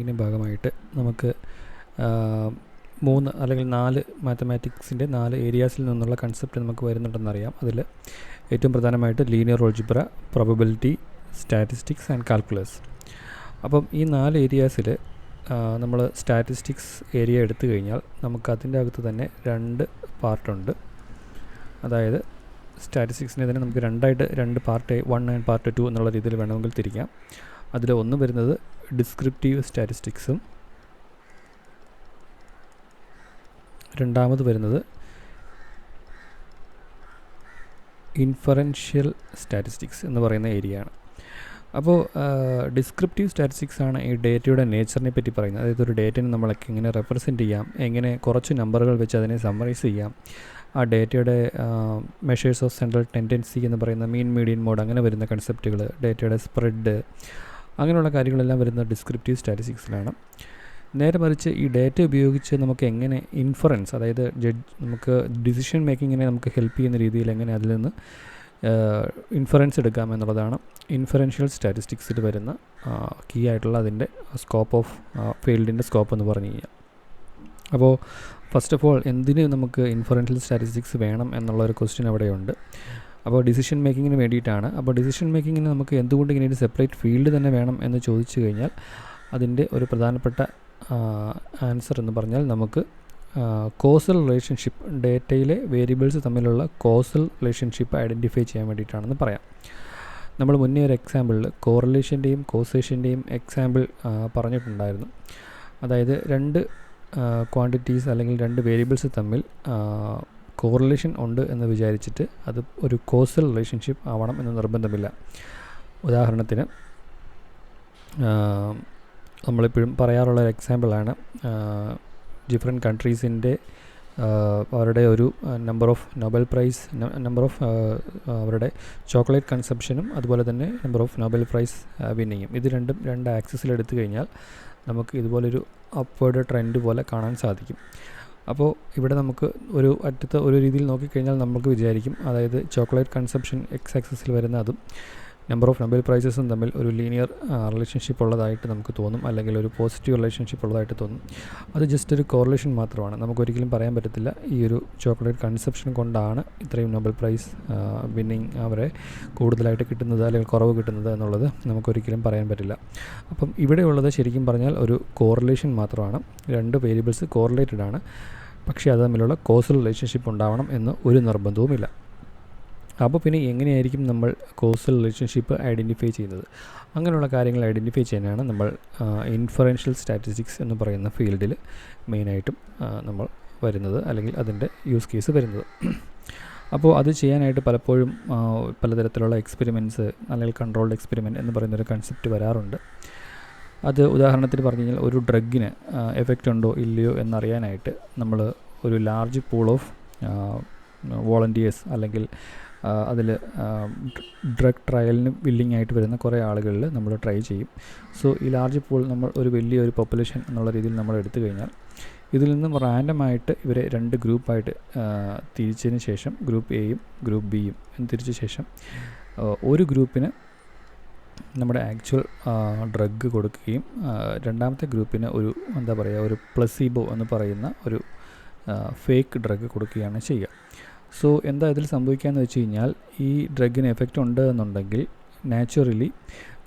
ഇതിൻ്റെ ഭാഗമായിട്ട് നമുക്ക് 3 അല്ലെങ്കിൽ 4 മാത്തമാറ്റിക്സിൻ്റെ 4 ഏരിയാസിൽ നിന്നുള്ള കൺസെപ്റ്റ് നമുക്ക് വരുന്നുണ്ടെന്നറിയാം. അതിൽ ഏറ്റവും പ്രധാനമായിട്ട് linear algebra, probability, statistics and calculus. അപ്പം ഈ 4 ഏരിയാസിൽ നമ്മൾ സ്റ്റാറ്റിസ്റ്റിക്സ് ഏരിയ എടുത്തു കഴിഞ്ഞാൽ നമുക്ക് അതിൻ്റെ അകത്ത് തന്നെ 2 പാർട്ടുണ്ട്. അതായത് സ്റ്റാറ്റിസ്റ്റിക്സിനെ തന്നെ നമുക്ക് രണ്ട് പാർട്ട് 1 ആൻഡ് പാർട്ട് 2 എന്നുള്ള രീതിയിൽ വേണമെങ്കിൽ തിരിക്കാം. അതിൽ ഒന്ന് വരുന്നത് ഡിസ്ക്രിപ്റ്റീവ് സ്റ്റാറ്റിസ്റ്റിക്സും രണ്ടാമത് വരുന്നത് ഇൻഫറൻഷ്യൽ സ്റ്റാറ്റിസ്റ്റിക്സ് എന്ന് പറയുന്ന ഏരിയയാണ്. അപ്പോൾ ഡിസ്ക്രിപ്റ്റീവ് സ്റ്റാറ്റിസ്റ്റിക്സ് ആണ് ഈ ഡേറ്റയുടെ നേച്ചറിനെ പറ്റി പറയുന്നത്. അതായത് ഒരു ഡേറ്റനെ നമ്മളൊക്കെ എങ്ങനെ റെപ്രസെൻറ്റ് ചെയ്യാം, എങ്ങനെ കുറച്ച് നമ്പറുകൾ വെച്ച് അതിനെ സമ്മറൈസ് ചെയ്യാം, ആ ഡേറ്റയുടെ മെഷേഴ്സ് ഓഫ് സെൻട്രൽ ടെൻഡൻസി എന്ന് പറയുന്ന മീൻ മീഡിയൻ മോഡ്, അങ്ങനെ വരുന്ന കൺസെപ്റ്റുകൾ, ഡേറ്റയുടെ സ്പ്രെഡ്, അങ്ങനെയുള്ള കാര്യങ്ങളെല്ലാം വരുന്ന ഡിസ്ക്രിപ്റ്റീവ് സ്റ്റാറ്റിസ്റ്റിക്സിലാണ്. നേരെ മറിച്ച് ഈ ഡേറ്റ ഉപയോഗിച്ച് നമുക്ക് എങ്ങനെ ഇൻഫറൻസ്, അതായത് നമുക്ക് ഡിസിഷൻ മേക്കിങ്ങിനെ നമുക്ക് ഹെൽപ്പ് ചെയ്യുന്ന രീതിയിൽ എങ്ങനെ അതിൽ നിന്ന് ഇൻഫറൻസ് എടുക്കാം എന്നുള്ളതാണ് ഇൻഫറൻഷ്യൽ സ്റ്റാറ്റിസ്റ്റിക്സിൽ വരുന്ന കീ ആയിട്ടുള്ള അതിൻ്റെ സ്കോപ്പ് ഓഫ് ഫീൽഡിൻ്റെ സ്കോപ്പ് എന്ന് പറഞ്ഞു കഴിഞ്ഞാൽ. അപ്പോൾ ഫസ്റ്റ് ഓഫ് ഓൾ എന്തിന് നമുക്ക് ഇൻഫറൻഷ്യൽ സ്റ്റാറ്റിസ്റ്റിക്സ് വേണം എന്നുള്ളൊരു ക്വസ്റ്റ്യൻ അവിടെയുണ്ട്. അപ്പോൾ ഡിസിഷൻ മേക്കിങ്ങിന് വേണ്ടിയിട്ടാണ്. അപ്പോൾ ഡിസിഷൻ മേക്കിങ്ങിന് നമുക്ക് എന്തുകൊണ്ട് ഇങ്ങനെ ഒരു സെപ്പറേറ്റ് ഫീൽഡ് തന്നെ വേണം എന്ന് ചോദിച്ചു കഴിഞ്ഞാൽ അതിൻ്റെ ഒരു പ്രധാനപ്പെട്ട ആൻസർ എന്ന് പറഞ്ഞാൽ നമുക്ക് കോസൽ റിലേഷൻഷിപ്പ്, ഡേറ്റയിലെ വേരിയബിൾസ് തമ്മിലുള്ള കോസൽ റിലേഷൻഷിപ്പ് ഐഡൻറ്റിഫൈ ചെയ്യാൻ വേണ്ടിയിട്ടാണെന്ന് പറയാം. നമ്മൾ മുന്നേ ഒരു എക്സാമ്പിളിൽ കോറിലേഷൻ്റെയും കോസേഷൻ്റെയും എക്സാമ്പിൾ പറഞ്ഞിട്ടുണ്ടായിരുന്നു. അതായത് 2 ക്വാണ്ടിറ്റീസ് അല്ലെങ്കിൽ 2 വേരിയബിൾസ് തമ്മിൽ കോറിലേഷൻ ഉണ്ട് എന്ന് വിചാരിച്ചിട്ട് അത് ഒരു കോസൽ റിലേഷൻഷിപ്പ് ആവണം എന്ന് നിർബന്ധമില്ല. ഉദാഹരണത്തിന് നമ്മളിപ്പോഴും പറയാറുള്ള ഒരു എക്സാമ്പിളാണ് ഡിഫറെൻറ്റ് കൺട്രീസിൻ്റെ അവരുടെ ഒരു നമ്പർ ഓഫ് നോബൽ പ്രൈസ്, അവരുടെ ചോക്ലേറ്റ് കൺസംഷനും അതുപോലെ തന്നെ നമ്പർ ഓഫ് നോബൽ പ്രൈസ് വിന്നിങ്ങും. ഇത് രണ്ടും 2 ആക്സിസിൽ എടുത്തു കഴിഞ്ഞാൽ നമുക്ക് ഇതുപോലൊരു അപ്വേർഡ് ട്രെൻഡ് പോലെ കാണാൻ സാധിക്കും. അപ്പോൾ ഇവിടെ നമുക്ക് ഒരു അറ്റത്ത് ഒരു രീതിയിൽ നോക്കിക്കഴിഞ്ഞാൽ നമുക്ക് വിചാരിക്കും, അതായത് ചോക്ലേറ്റ് കൺസംഷൻ എക്സ് ആക്സിസിൽ വരുന്ന അതും നമ്പർ ഓഫ് നൊബേൽ പ്രൈസസും തമ്മിൽ ഒരു ലീനിയർ റിലേഷൻഷിപ്പ് ഉള്ളതായിട്ട് നമുക്ക് തോന്നും, അല്ലെങ്കിൽ ഒരു പോസിറ്റീവ് റിലേഷൻഷിപ്പ് ഉള്ളതായിട്ട് തോന്നും. അത് ജസ്റ്റ് ഒരു കോറിലേഷൻ മാത്രമാണ്. നമുക്കൊരിക്കലും പറയാൻ പറ്റത്തില്ല ഈ ഒരു ചോക്ലേറ്റ് കൺസംഷൻ കൊണ്ടാണ് ഇത്രയും നൊബേൽ പ്രൈസ് വിന്നിങ് അവരെ കൂടുതലായിട്ട് കിട്ടുന്നത് അല്ലെങ്കിൽ കുറവ് കിട്ടുന്നത് എന്നുള്ളത് നമുക്കൊരിക്കലും പറയാൻ പറ്റില്ല. അപ്പം ഇവിടെയുള്ളത് ശരിക്കും പറഞ്ഞാൽ ഒരു കോറിലേഷൻ മാത്രമാണ്. 2 വേരിയബിൾസ് കോറിലേറ്റഡ് ആണ്, പക്ഷേ അത് തമ്മിലുള്ള കോസൽ റിലേഷൻഷിപ്പ് ഉണ്ടാവണം എന്ന് ഒരു നിർബന്ധവുമില്ല. അപ്പോൾ പിന്നെ എങ്ങനെയായിരിക്കും നമ്മൾ കോസൽ റിലേഷൻഷിപ്പ് ഐഡൻറ്റിഫൈ ചെയ്യുന്നത്? അങ്ങനെയുള്ള കാര്യങ്ങൾ ഐഡൻറ്റിഫൈ ചെയ്യാനാണ് നമ്മൾ ഇൻഫറൻഷ്യൽ സ്റ്റാറ്റിസ്റ്റിക്സ് എന്ന് പറയുന്ന ഫീൽഡിൽ മെയിനായിട്ടും നമ്മൾ വരുന്നത്, അല്ലെങ്കിൽ അതിൻ്റെ യൂസ് കേസ് വരുന്നത്. അപ്പോൾ അത് ചെയ്യാനായിട്ട് പലപ്പോഴും പലതരത്തിലുള്ള എക്സ്പെരിമെൻറ്റ്സ് അല്ലെങ്കിൽ കൺട്രോൾഡ് എക്സ്പെരിമെൻറ്റ് എന്ന് പറയുന്നൊരു കൺസെപ്റ്റ് വരാറുണ്ട്. അത് ഉദാഹരണത്തിന് പറഞ്ഞു കഴിഞ്ഞാൽ ഒരു ഡ്രഗിന് എഫക്റ്റ് ഉണ്ടോ ഇല്ലയോ എന്നറിയാനായിട്ട് നമ്മൾ ഒരു ലാർജ് പൂൾ ഓഫ് വോളണ്ടിയേഴ്സ് അല്ലെങ്കിൽ അതിൽ ഡ്രഗ് ട്രയലിന് വില്ലിംഗ് ആയിട്ട് വരുന്ന കുറേ ആളുകളിൽ നമ്മൾ ട്രൈ ചെയ്യും. സോ ഈ ലാർജ് പൂൾ നമ്മൾ ഒരു വലിയൊരു പോപ്പുലേഷൻ എന്നുള്ള രീതിയിൽ നമ്മൾ എടുത്തു കഴിഞ്ഞാൽ ഇതിൽ നിന്നും റാൻഡമായിട്ട് ഇവരെ 2 ഗ്രൂപ്പായിട്ട് തിരിച്ചതിന് ശേഷം ഗ്രൂപ്പ് എയും ഗ്രൂപ്പ് ബിയും എന്ന് തിരിച്ച ശേഷം ഒരു ഗ്രൂപ്പിന് നമ്മുടെ ആക്ച്വൽ ഡ്രഗ് കൊടുക്കുകയും രണ്ടാമത്തെ ഗ്രൂപ്പിന് ഒരു ഒരു പ്ലസീബോ എന്ന് പറയുന്ന ഒരു ഫേക്ക് ഡ്രഗ് കൊടുക്കുകയാണ് ചെയ്യുക. സോ എന്താ ഇതിൽ സംഭവിക്കുകയെന്ന് വെച്ച് കഴിഞ്ഞാൽ ഈ ഡ്രഗിന് എഫക്റ്റ് ഉണ്ട് എന്നുണ്ടെങ്കിൽ നാച്ചുറലി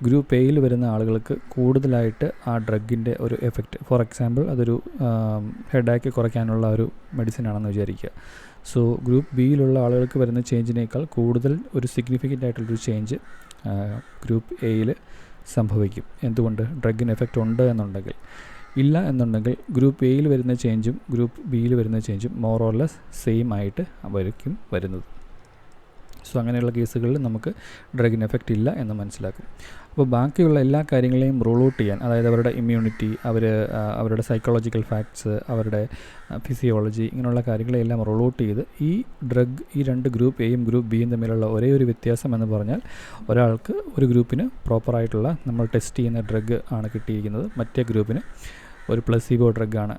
ഗ്രൂപ്പ് എയിൽ വരുന്ന ആളുകൾക്ക് കൂടുതലായിട്ട് ആ ഡ്രഗിൻ്റെ ഒരു എഫക്റ്റ്, ഫോർ എക്സാമ്പിൾ അതൊരു ഹെഡാക്ക് കുറയ്ക്കാനുള്ള ഒരു മെഡിസിൻ ആണെന്ന് വിചാരിക്കുക. സോ ഗ്രൂപ്പ് ബിയിലുള്ള ആളുകൾക്ക് വരുന്ന ചേഞ്ചിനേക്കാൾ കൂടുതൽ ഒരു സിഗ്നിഫിക്കൻ്റ് ആയിട്ടുള്ളൊരു ചേഞ്ച് ഗ്രൂപ്പ് എയിൽ സംഭവിക്കും. എന്തുകൊണ്ട്? ഡ്രഗിന് എഫക്റ്റ് ഉണ്ട് എന്നുണ്ടെങ്കിൽ. ഇല്ല എന്നുണ്ടെങ്കിൽ ഗ്രൂപ്പ് എയിൽ വരുന്ന ചേഞ്ചും ഗ്രൂപ്പ് ബിയിൽ വരുന്ന ചേഞ്ചും മോർ ഓർ ലെസ് സെയിം ആയിട്ട് ആയിരിക്കും വരുന്നത്. സോ അങ്ങനെയുള്ള കേസുകളിൽ നമുക്ക് ഡ്രഗിന് എഫക്റ്റ് ഇല്ല എന്ന് മനസ്സിലാക്കും. അപ്പോൾ ബാക്കിയുള്ള എല്ലാ കാര്യങ്ങളെയും റൂൾ ഔട്ട് ചെയ്യാൻ, അതായത് അവരുടെ ഇമ്മ്യൂണിറ്റി, അവരുടെ സൈക്കോളജിക്കൽ ഫാക്ട്സ്, അവരുടെ ഫിസിയോളജി, ഇങ്ങനെയുള്ള കാര്യങ്ങളെല്ലാം റൂൾ ഔട്ട് ചെയ്ത് ഈ 2 ഗ്രൂപ്പ് എയും ഗ്രൂപ്പ് ബിയും തമ്മിലുള്ള ഒരേ ഒരു വ്യത്യാസം എന്ന് പറഞ്ഞാൽ ഒരാൾക്ക് ഒരു ഗ്രൂപ്പിന് പ്രോപ്പറായിട്ടുള്ള നമ്മൾ ടെസ്റ്റ് ചെയ്യുന്ന ഡ്രഗ് ആണ് കിട്ടിയിരിക്കുന്നത്, മറ്റേ ഗ്രൂപ്പിന് ഒരു പ്ലസീബോ ഡ്രഗാണ്.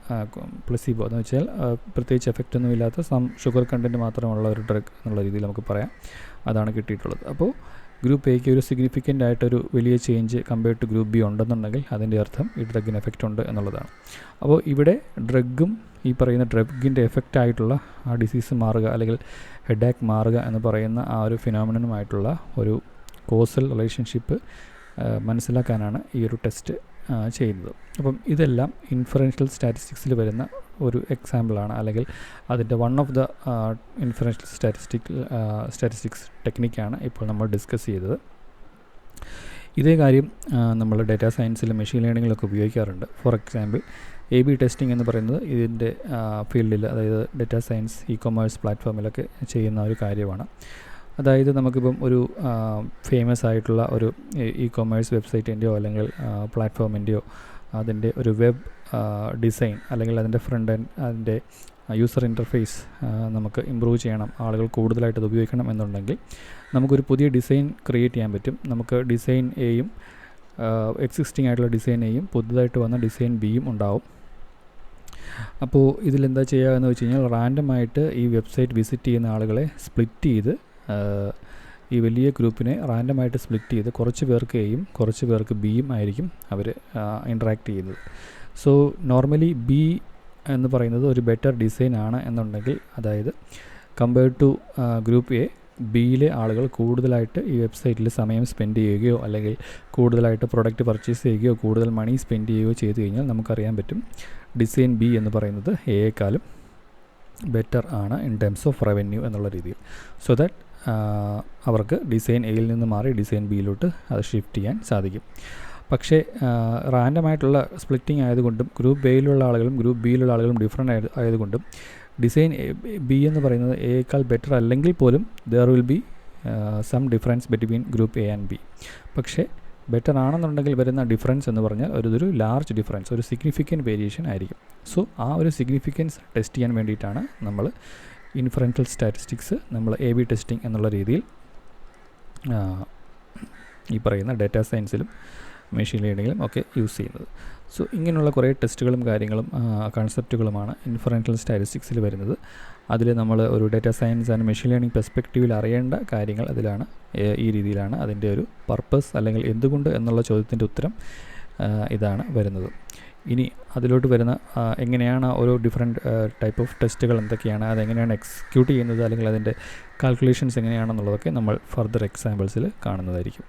പ്ലസീബോ എന്ന് വെച്ചാൽ പ്രത്യേകിച്ച് എഫക്റ്റ് ഒന്നും ഇല്ലാത്ത ഷം ഷുഗർ കണ്ടൻറ്റ് മാത്രമുള്ള ഒരു ഡ്രഗ് എന്നുള്ള രീതിയിൽ നമുക്ക് പറയാം, അതാണ് കിട്ടിയിട്ടുള്ളത്. അപ്പോൾ ഗ്രൂപ്പ് എക്ക് ഒരു സിഗ്നിഫിക്കൻ്റ് ആയിട്ടൊരു വലിയ change compared to group B ഉണ്ടെന്നുണ്ടെങ്കിൽ അതിൻ്റെ അർത്ഥം ഈ ഡ്രഗിന് എഫക്റ്റ് ഉണ്ട് എന്നുള്ളതാണ്. അപ്പോൾ ഇവിടെ ഡ്രഗും ഈ പറയുന്ന ഡ്രഗിൻ്റെ എഫക്റ്റ് ആയിട്ടുള്ള ആ ഡിസീസ് മാറുക അല്ലെങ്കിൽ ഹെഡാക്ക് മാറുക എന്ന് പറയുന്ന ആ ഒരു ഫിനോമിനനുമായിട്ടുള്ള ഒരു കോസൽ റിലേഷൻഷിപ്പ് മനസ്സിലാക്കാനാണ് ഈ ഒരു ടെസ്റ്റ് ചെയ്യുന്നത്. അപ്പം ഇതെല്ലാം ഇൻഫറൻഷ്യൽ സ്റ്റാറ്റിസ്റ്റിക്സിൽ വരുന്ന ഒരു എക്സാമ്പിളാണ്, അല്ലെങ്കിൽ അതിൻ്റെ one of the inferential statistics ടെക്നിക്കാണ് ഇപ്പോൾ നമ്മൾ ഡിസ്കസ് ചെയ്തത്. ഇതേ കാര്യം നമ്മൾ ഡാറ്റാ സയൻസിലും മെഷീൻ ലേണിങ്ങിലൊക്കെ ഉപയോഗിക്കാറുണ്ട്. ഫോർ എക്സാമ്പിൾ A/B ടെസ്റ്റിംഗ് എന്ന് പറയുന്നത് ഇതിൻ്റെ ഫീൽഡിൽ, അതായത് ഡാറ്റാ സയൻസ് ഇ-കൊമേഴ്സ് പ്ലാറ്റ്ഫോമിലൊക്കെ ചെയ്യുന്ന ഒരു കാര്യമാണ്. അതായത് നമുക്കിപ്പം ഒരു ഫേമസ് ആയിട്ടുള്ള ഒരു ഇ-കൊമേഴ്സ് വെബ്സൈറ്റിൻ്റെയോ അല്ലെങ്കിൽ പ്ലാറ്റ്ഫോമിൻ്റെയോ അതിൻ്റെ ഒരു വെബ് ഡിസൈൻ അല്ലെങ്കിൽ അതിൻ്റെ ഫ്രണ്ട് എൻഡ്, അതിൻ്റെ യൂസർ ഇൻ്റർഫേസ് നമുക്ക് ഇമ്പ്രൂവ് ചെയ്യണം, ആളുകൾ കൂടുതലായിട്ട് അത് ഉപയോഗിക്കണം എന്നുണ്ടെങ്കിൽ നമുക്കൊരു പുതിയ ഡിസൈൻ ക്രിയേറ്റ് ചെയ്യാൻ പറ്റും. നമുക്ക് ഡിസൈൻ എയും എക്സിസ്റ്റിംഗ് ആയിട്ടുള്ള ഡിസൈൻ എയും പുതുതായിട്ട് വന്ന ഡിസൈൻ ബിയും ഉണ്ടാവും. അപ്പോൾ ഇതിലെന്താ ചെയ്യുക എന്ന് വെച്ച് കഴിഞ്ഞാൽ റാൻഡമായിട്ട് ഈ വെബ്സൈറ്റ് വിസിറ്റ് ചെയ്യുന്ന ആളുകളെ സ്പ്ലിറ്റ് ചെയ്ത്, ഈ വലിയ ഗ്രൂപ്പിനെ റാൻഡമായിട്ട് സ്പ്ലിറ്റ് ചെയ്ത് കുറച്ച് പേർക്ക് എയും കുറച്ച് പേർക്ക് ബിയും ആയിരിക്കും അവർ ഇൻട്രാക്ട് ചെയ്യുന്നത്. സോ നോർമലി ബി എന്ന് പറയുന്നത് ഒരു ബെറ്റർ ഡിസൈൻ ആണ് എന്നുണ്ടെങ്കിൽ, അതായത് കമ്പയർഡ് ടു ഗ്രൂപ്പ് എ, ബിയിലെ ആളുകൾ കൂടുതലായിട്ട് ഈ വെബ്സൈറ്റിൽ സമയം സ്പെൻഡ് ചെയ്യുകയോ അല്ലെങ്കിൽ കൂടുതലായിട്ട് പ്രൊഡക്റ്റ് പർച്ചേസ് ചെയ്യുകയോ കൂടുതൽ മണി സ്പെൻഡ് ചെയ്യുകയോ ചെയ്ത് കഴിഞ്ഞാൽ നമുക്കറിയാൻ പറ്റും ഡിസൈൻ ബി എന്ന് പറയുന്നത് എയേക്കാളും ബെറ്റർ ആണ് ഇൻ ടേംസ് ഓഫ് റവന്യൂ എന്നുള്ള രീതിയിൽ. സോ ദാറ്റ് അവർക്ക് ഡിസൈൻ എയിൽ നിന്ന് മാറി ഡിസൈൻ ബിയിലോട്ട് അത് ഷിഫ്റ്റ് ചെയ്യാൻ സാധിക്കും. പക്ഷേ റാൻഡമായിട്ടുള്ള സ്പ്ലിറ്റിംഗ് ആയതുകൊണ്ടും ഗ്രൂപ്പ് എയിലുള്ള ആളുകളും ഗ്രൂപ്പ് ബിയിലുള്ള ആളുകളും ഡിഫറെൻ്റ് ആയതുകൊണ്ടും ഡിസൈൻ ബി എന്ന് പറയുന്നത് എയേക്കാൾ ബെറ്റർ അല്ലെങ്കിൽ പോലും there will be some difference between group A and B. പക്ഷേ ബെറ്റർ ആണെന്നുണ്ടെങ്കിൽ വരുന്ന ഡിഫറൻസ് എന്ന് പറഞ്ഞാൽ ഒരു ലാർജ് ഡിഫറൻസ്, ഒരു സിഗ്നിഫിക്കൻറ്റ് വേരിയേഷൻ ആയിരിക്കും. സോ ആ ഒരു സിഗ്നിഫിക്കൻസ് ടെസ്റ്റ് ചെയ്യാൻ വേണ്ടിയിട്ടാണ് നമ്മൾ ഇൻഫറൻഷ്യൽ സ്റ്റാറ്റിസ്റ്റിക്സ് നമ്മൾ A/B ടെസ്റ്റിംഗ് എന്നുള്ള രീതിയിൽ ഈ പറയുന്ന ഡാറ്റാ സയൻസിലും മെഷീൻ ലേണിങ്ങിലും ഒക്കെ യൂസ് ചെയ്യുന്നത്. സോ ഇങ്ങനെയുള്ള കുറേ ടെസ്റ്റുകളും കാര്യങ്ങളും കൺസെപ്റ്റുകളുമാണ് ഇൻഫറൻഷ്യൽ സ്റ്റാറ്റിസ്റ്റിക്സിൽ വരുന്നത്. അതിൽ നമ്മൾ ഒരു data science and machine learning പെർസ്പെക്റ്റീവിൽ അറിയേണ്ട കാര്യങ്ങൾ അതിലാണ്, ഈ രീതിയിലാണ്. അതിൻ്റെ ഒരു പർപ്പസ് അല്ലെങ്കിൽ എന്തുകൊണ്ട് എന്നുള്ള ചോദ്യത്തിൻ്റെ ഉത്തരം ഇതാണ് വരുന്നത്. ഇനി അതിലോട്ട് വരുന്ന എങ്ങനെയാണ് ഓരോ ഡിഫറെൻറ്റ് ടൈപ്പ് ഓഫ് ടെസ്റ്റുകൾ എന്തൊക്കെയാണ്, അതെങ്ങനെയാണ് എക്സിക്യൂട്ട് ചെയ്യുന്നത്, അല്ലെങ്കിൽ അതിൻ്റെ കാൽക്കുലേഷൻസ് എങ്ങനെയാണെന്നുള്ളതൊക്കെ നമ്മൾ ഫർദർ എക്സാമ്പിൾസിൽ കാണുന്നതായിരിക്കും.